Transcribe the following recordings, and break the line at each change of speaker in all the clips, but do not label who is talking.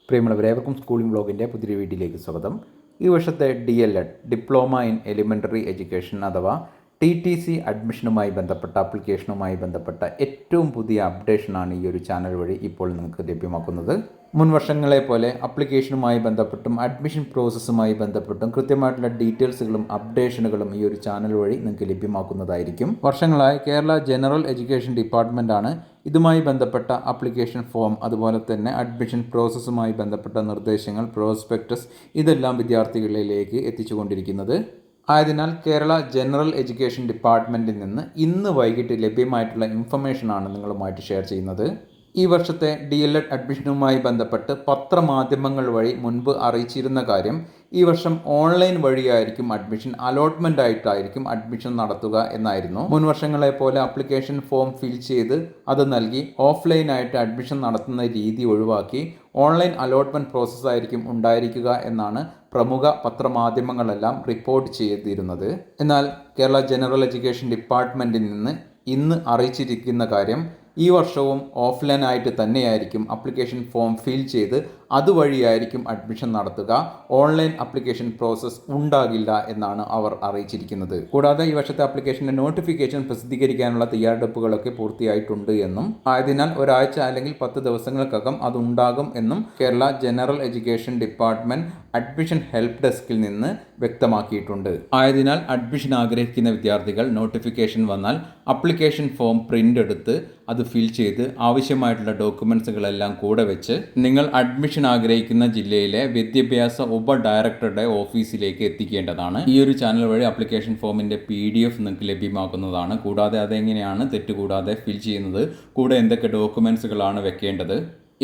പ്രിയമുള്ളവരേവർക്കും schooling ബ്ലോഗിൻ്റെ പുതിയ വീഡിയോയിലേക്ക് സ്വാഗതം. ഈ വർഷത്തെ DLED diploma in elementary education അഥവാ TTC അഡ്മിഷനുമായി ബന്ധപ്പെട്ട ആപ്ലിക്കേഷനുമായി ബന്ധപ്പെട്ട ഏറ്റവും പുതിയ അപ്ഡേഷനാണ് ഈ ഒരു ചാനൽ വഴി ഇപ്പോൾ നിങ്ങൾക്ക് ലഭ്യമാക്കുന്നത്. മുൻ വർഷങ്ങളെ പോലെ ആപ്ലിക്കേഷനുമായി ബന്ധപ്പെട്ടും അഡ്മിഷൻ പ്രോസസ്സുമായി ബന്ധപ്പെട്ടും കൃത്യമായിട്ടുള്ള ഡീറ്റെയിൽസുകളും അപ്ഡേഷനുകളും ഈ ഒരു ചാനൽ വഴി നിങ്ങൾക്ക് ലഭ്യമാക്കുന്നതായിരിക്കും. വർഷങ്ങളായി കേരള ജനറൽ എഡ്യൂക്കേഷൻ ഡിപ്പാർട്ട്മെൻറ്റാണ് ഇതുമായി ബന്ധപ്പെട്ട ആപ്ലിക്കേഷൻ ഫോം, അതുപോലെ തന്നെ അഡ്മിഷൻ പ്രോസസ്സുമായി ബന്ധപ്പെട്ട നിർദ്ദേശങ്ങൾ, പ്രോസ്പെക്ടസ് ഇതെല്ലാം വിദ്യാർത്ഥികളിലേക്ക് എത്തിച്ചുകൊണ്ടിരിക്കുന്നത്. ആയതിനാൽ കേരള ജനറൽ എഡ്യൂക്കേഷൻ ഡിപ്പാർട്ട്മെൻറ്റിൽ നിന്ന് ഇന്ന് വൈകിട്ട് ലഭ്യമായിട്ടുള്ള ഇൻഫർമേഷനാണ് നിങ്ങളുമായിട്ട് ഷെയർ ചെയ്യുന്നത്. ഈ വർഷത്തെ DLED അഡ്മിഷനുമായി ബന്ധപ്പെട്ട് പത്രമാധ്യമങ്ങൾ വഴി മുൻപ് അറിയിച്ചിരുന്ന കാര്യം, ഈ വർഷം ഓൺലൈൻ വഴിയായിരിക്കും അഡ്മിഷൻ, അലോട്ട്മെൻ്റ് ആയിട്ടായിരിക്കും അഡ്മിഷൻ നടത്തുക എന്നായിരുന്നു. മുൻ വർഷങ്ങളെ പോലെ ആപ്ലിക്കേഷൻ ഫോം ഫിൽ ചെയ്ത് അത് നൽകി ഓഫ്ലൈനായിട്ട് അഡ്മിഷൻ നടത്തുന്ന രീതി ഒഴിവാക്കി ഓൺലൈൻ അലോട്ട്മെൻറ്റ് പ്രോസസ്സായിരിക്കും ഉണ്ടായിരിക്കുക എന്നാണ് പ്രമുഖ പത്രമാധ്യമങ്ങളെല്ലാം റിപ്പോർട്ട് ചെയ്തിരുന്നത്. എന്നാൽ കേരള ജനറൽ എഡ്യൂക്കേഷൻ ഡിപ്പാർട്ട്മെൻറ്റിൽ നിന്ന് ഇന്ന് അറിയിച്ചിരിക്കുന്ന കാര്യം, ഈ വർഷവും ഓഫ്ലൈനായിട്ട് തന്നെയായിരിക്കും ആപ്ലിക്കേഷൻ ഫോം ഫിൽ ചെയ്ത് അതുവഴിയായിരിക്കും അഡ്മിഷൻ നടത്തുക. ഓൺലൈൻ ആപ്ലിക്കേഷൻ പ്രോസസ്സ് ഉണ്ടാകില്ല എന്നാണ് അവർ അറിയിച്ചിരിക്കുന്നത്. കൂടാതെ ഈ വർഷത്തെ ആപ്ലിക്കേഷൻ്റെ നോട്ടിഫിക്കേഷൻ പ്രസിദ്ധീകരിക്കാനുള്ള തയ്യാറെടുപ്പുകളൊക്കെ പൂർത്തിയായിട്ടുണ്ട് എന്നും, ആയതിനാൽ ഒരാഴ്ച അല്ലെങ്കിൽ 10 ദിവസങ്ങൾക്കകം അതുണ്ടാകും എന്നും Kerala general education department admission help ഡെസ്കിൽ നിന്ന് വ്യക്തമാക്കിയിട്ടുണ്ട്. ആയതിനാൽ അഡ്മിഷൻ ആഗ്രഹിക്കുന്ന വിദ്യാർത്ഥികൾ നോട്ടിഫിക്കേഷൻ വന്നാൽ ആപ്ലിക്കേഷൻ ഫോം പ്രിൻ്റ് എടുത്ത് അത് ഫിൽ ചെയ്ത് ആവശ്യമായിട്ടുള്ള ഡോക്യുമെൻറ്റ്സുകളെല്ലാം കൂടെ വെച്ച് നിങ്ങൾ അഡ്മിഷൻ ആഗ്രഹിക്കുന്ന ജില്ലയിലെ വിദ്യാഭ്യാസ ഉപ ഡയറക്ടറുടെ ഓഫീസിലേക്ക് എത്തിക്കേണ്ടതാണ്. ഈ ഒരു ചാനൽ വഴി ആപ്ലിക്കേഷൻ ഫോമിൻ്റെ PDF നിങ്ങൾക്ക് ലഭ്യമാക്കുന്നതാണ്. കൂടാതെ അതെങ്ങനെയാണ് തെറ്റുകൂടാതെ ഫിൽ ചെയ്യുന്നത്, കൂടെ എന്തൊക്കെ ഡോക്യുമെൻറ്റ്സുകളാണ് വെക്കേണ്ടത്,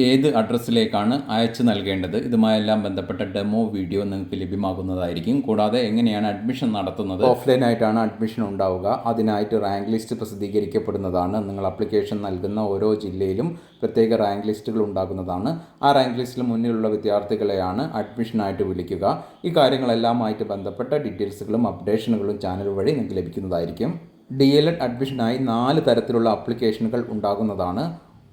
ഏത് അഡ്രസ്സിലേക്കാണ് അയച്ചു നൽകേണ്ടത്, ഇതുമായെല്ലാം ബന്ധപ്പെട്ട ഡെമോ വീഡിയോ നിങ്ങൾക്ക് ലഭ്യമാകുന്നതായിരിക്കും. കൂടാതെ എങ്ങനെയാണ് അഡ്മിഷൻ നടത്തുന്നത്, ഓഫ്ലൈനായിട്ടാണ് അഡ്മിഷൻ ഉണ്ടാവുക, അതിനായിട്ട് റാങ്ക് ലിസ്റ്റ് പ്രസിദ്ധീകരിക്കപ്പെടുന്നതാണ്. നിങ്ങൾ ആപ്ലിക്കേഷൻ നൽകുന്ന ഓരോ ജില്ലയിലും പ്രത്യേക റാങ്ക് ലിസ്റ്റുകൾ ഉണ്ടാകുന്നതാണ്. ആ റാങ്ക് ലിസ്റ്റിൽ മുന്നിലുള്ള വിദ്യാർത്ഥികളെയാണ് അഡ്മിഷനായിട്ട് വിളിക്കുക. ഈ കാര്യങ്ങളെല്ലാമായിട്ട് ബന്ധപ്പെട്ട ഡീറ്റെയിൽസുകളും അപ്ഡേഷനുകളും ചാനൽ വഴി നിങ്ങൾക്ക് ലഭിക്കുന്നതായിരിക്കും. DLED അഡ്മിഷനായി 4 തരത്തിലുള്ള ആപ്ലിക്കേഷനുകൾ ഉണ്ടാകുന്നതാണ്.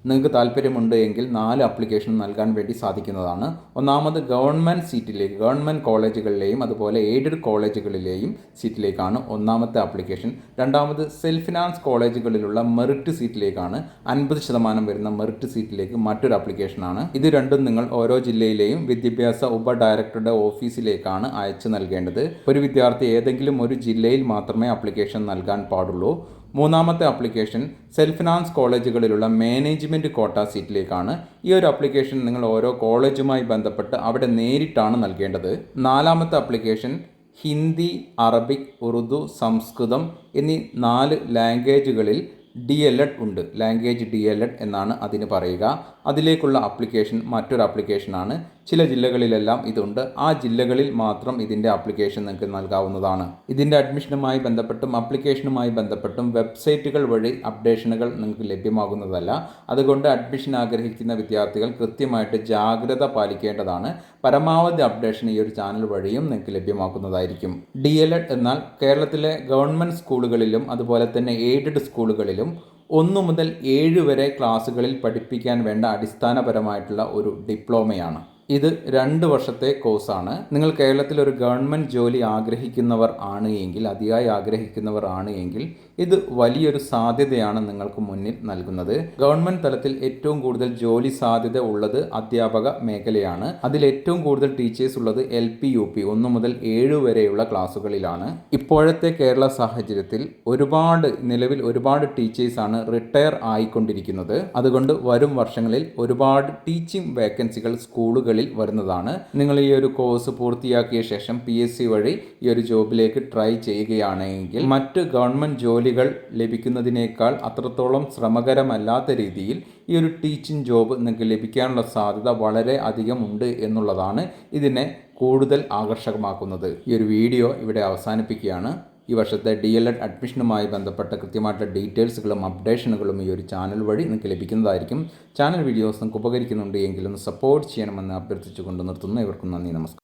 നിങ്ങൾക്ക് താല്പര്യമുണ്ട് എങ്കിൽ 4 ആപ്ലിക്കേഷൻ നൽകാൻ വേണ്ടി സാധിക്കുന്നതാണ്. ഒന്നാമത് ഗവൺമെൻറ് സീറ്റിലേക്ക്, ഗവൺമെൻറ് കോളേജുകളിലെയും അതുപോലെ എയ്ഡഡ് കോളേജുകളിലെയും സീറ്റിലേക്കാണ് ഒന്നാമത്തെ ആപ്ലിക്കേഷൻ. രണ്ടാമത് സെൽഫ് ഫിനാൻസ് കോളേജുകളിലുള്ള മെറിറ്റ് സീറ്റിലേക്കാണ്. 50% വരുന്ന മെറിറ്റ് സീറ്റിലേക്ക് മറ്റൊരു ആപ്ലിക്കേഷനാണ്. ഇത് രണ്ടും നിങ്ങൾ ഓരോ ജില്ലയിലെയും വിദ്യാഭ്യാസ ഉപ ഡയറക്ടറുടെ ഓഫീസിലേക്കാണ് അയച്ചു നൽകേണ്ടത്. ഒരു വിദ്യാർത്ഥി ഏതെങ്കിലും ഒരു ജില്ലയിൽ മാത്രമേ ആപ്ലിക്കേഷൻ നൽകാൻ പാടുള്ളൂ. മൂന്നാമത്തെ ആപ്ലിക്കേഷൻ സെൽഫ് ഫിനാൻസ് കോളേജുകളിലുള്ള മാനേജ്മെൻറ്റ് കോട്ട സീറ്റിലേക്കാണ്. ഈ ഒരു ആപ്ലിക്കേഷൻ നിങ്ങൾ ഓരോ കോളേജുമായി ബന്ധപ്പെട്ട് അവിടെ നേരിട്ടാണ് നൽകേണ്ടത്. നാലാമത്തെ ആപ്ലിക്കേഷൻ ഹിന്ദി, അറബിക്, ഉറുദു, സംസ്കൃതം എന്നീ 4 ലാംഗ്വേജുകളിൽ DLED ഉണ്ട്. ലാംഗ്വേജ് DLED എന്നാണ് അതിന് പറയുക. അതിലേക്കുള്ള ആപ്ലിക്കേഷൻ മറ്റൊരു ആപ്ലിക്കേഷനാണ്. ചില ജില്ലകളിലെല്ലാം ഇതുണ്ട്. ആ ജില്ലകളിൽ മാത്രം ഇതിൻ്റെ ആപ്ലിക്കേഷൻ നിങ്ങൾക്ക് നൽകാവുന്നതാണ്. ഇതിൻ്റെ അഡ്മിഷനുമായി ബന്ധപ്പെട്ടും ആപ്ലിക്കേഷനുമായി ബന്ധപ്പെട്ടും വെബ്സൈറ്റുകൾ വഴി അപ്ഡേഷനുകൾ നിങ്ങൾക്ക് ലഭ്യമാകുന്നതല്ല. അതുകൊണ്ട് അഡ്മിഷൻ ആഗ്രഹിക്കുന്ന വിദ്യാർത്ഥികൾ കൃത്യമായിട്ട് ജാഗ്രത പാലിക്കേണ്ടതാണ്. പരമാവധി അപ്ഡേഷൻ ഈ ഒരു ചാനൽ വഴിയും നിങ്ങൾക്ക് ലഭ്യമാക്കുന്നതായിരിക്കും. DLED എന്നാൽ കേരളത്തിലെ ഗവൺമെൻറ് സ്കൂളുകളിലും അതുപോലെ തന്നെ എയ്ഡഡ് സ്കൂളുകളിലും 1 മുതൽ 7 വരെ ക്ലാസ്സുകളിൽ പഠിപ്പിക്കാൻ വേണ്ട അടിസ്ഥാനപരമായിട്ടുള്ള ഒരു ഡിപ്ലോമയാണ്. ഇത് 2 വർഷത്തെ കോഴ്സാണ്. നിങ്ങൾ കേരളത്തിൽ ഒരു ഗവൺമെൻറ് ജോലി ആഗ്രഹിക്കുന്നവർ ആണ് എങ്കിൽ, അതിയായി ആഗ്രഹിക്കുന്നവർ ആണ് എങ്കിൽ ഇത് വലിയൊരു സാധ്യതയാണ് നിങ്ങൾക്ക് മുന്നിൽ നൽകുന്നത്. ഗവൺമെൻറ് തലത്തിൽ ഏറ്റവും കൂടുതൽ ജോലി സാധ്യത ഉള്ളത് അധ്യാപക മേഖലയാണ്. അതിൽ ഏറ്റവും കൂടുതൽ ടീച്ചേഴ്സ് ഉള്ളത് LP UP 1 മുതൽ 7 വരെയുള്ള ക്ലാസ്സുകളിലാണ്. ഇപ്പോഴത്തെ കേരള സാഹചര്യത്തിൽ നിലവിൽ ഒരുപാട് ടീച്ചേഴ്സാണ് റിട്ടയർ ആയിക്കൊണ്ടിരിക്കുന്നത്. അതുകൊണ്ട് വരും വർഷങ്ങളിൽ ഒരുപാട് ടീച്ചിങ് വേക്കൻസികൾ സ്കൂളുകളിൽ വരുന്നതാണ്. നിങ്ങൾ ഈ ഒരു കോഴ്സ് പൂർത്തിയാക്കിയ ശേഷം PSC വഴി ഈ ഒരു ജോബിലേക്ക് ട്രൈ ചെയ്യുകയാണെങ്കിൽ മറ്റ് ഗവൺമെൻറ് ജോലികൾ ലഭിക്കുന്നതിനേക്കാൾ അത്രത്തോളം ശ്രമകരമല്ലാത്ത രീതിയിൽ ഈ ഒരു ടീച്ചിങ് ജോബ് നിങ്ങൾക്ക് ലഭിക്കാനുള്ള സാധ്യത വളരെ അധികം ഉണ്ട് എന്നുള്ളതാണ് ഇതിനെ കൂടുതൽ ആകർഷകമാക്കുന്നത്. ഈ ഒരു വീഡിയോ ഇവിടെ അവസാനിപ്പിക്കുകയാണ്. ഈ വർഷത്തെ DLED അഡ്മിഷനുമായി ബന്ധപ്പെട്ട കൃത്യമായിട്ടുള്ള ഡീറ്റെയിൽസുകളും അപ്ഡേഷനുകളും ഈ ഒരു ചാനൽ വഴി നിങ്ങൾക്ക് ലഭിക്കുന്നതായിരിക്കും. ചാനൽ വീഡിയോസ് നിങ്ങൾക്ക് ഉപകരിക്കുന്നുണ്ട് എങ്കിലും സപ്പോർട്ട് ചെയ്യണമെന്ന് അഭ്യർത്ഥിച്ചുകൊണ്ട് നിർത്തുന്നു. ഇവർക്കും നന്ദി, നമസ്കാരം.